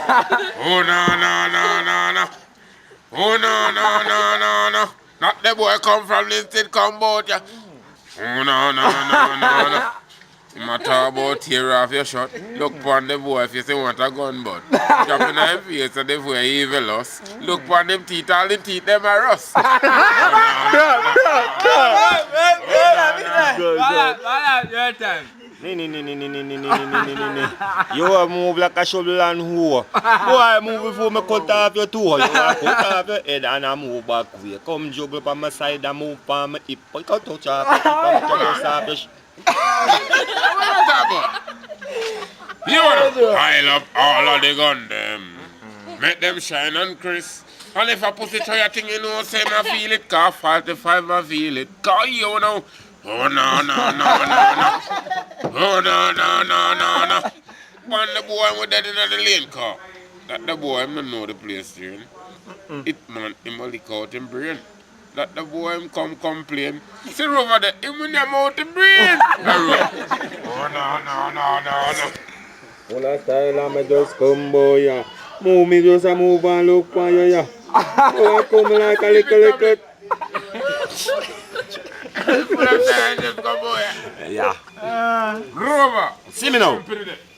Oh no. Oh no. Not the boy come from Linstead, Cambodia. Oh no. You might talk about tear off your shirt. Look upon the boy if you say want a gun bud. Dropping on him face so the boy evil us. Look upon them teeth, all the teeth them are rust. Your time. You move like a shovel and hoe. Boy, move before me cut off your toe. You cut off your head and I move back way. Come juggle by my side and move by my hip. You can touch off your hip and touch off your You wanna pile up all of the gun them. Make them shine and crisp. And if I pussy try a thing, you know, say I feel it. Cause 45 I feel it. Cause you know. Oh no. Oh no. One the boy with that in the lane car. That the boy him know the place here. It man him a lick out him brain. That the boy him come complain. See over there, him in them out the brain. Oh no. Full of style and me just come boy yeah. Move me just a move and look for you yeah. Oh, I come like a little. Full of style just come boy. Yeah. Rover. See me now.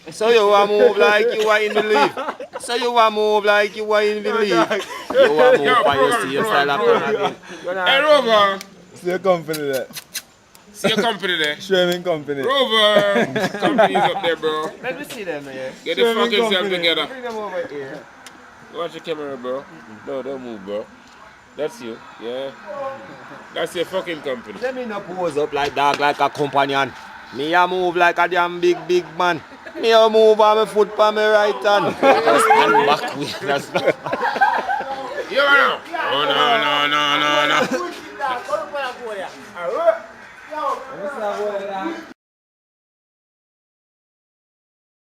So you want move like you are in the league. So you want move like you are in the league. You want move by your style again. Hey Rover. See your company there. See your company there. Swimming company. Rover. Company's up there, bro. Let me see them here. Get the fucking self together. Bring them over here. Watch the camera, bro. No, don't move, bro. That's you. Yeah. That's your fucking company. Let me not pose up like dog like a companion. Me a move like a damn big man. Me a move on my foot on my right hand. Just stand back with. That's You know. Oh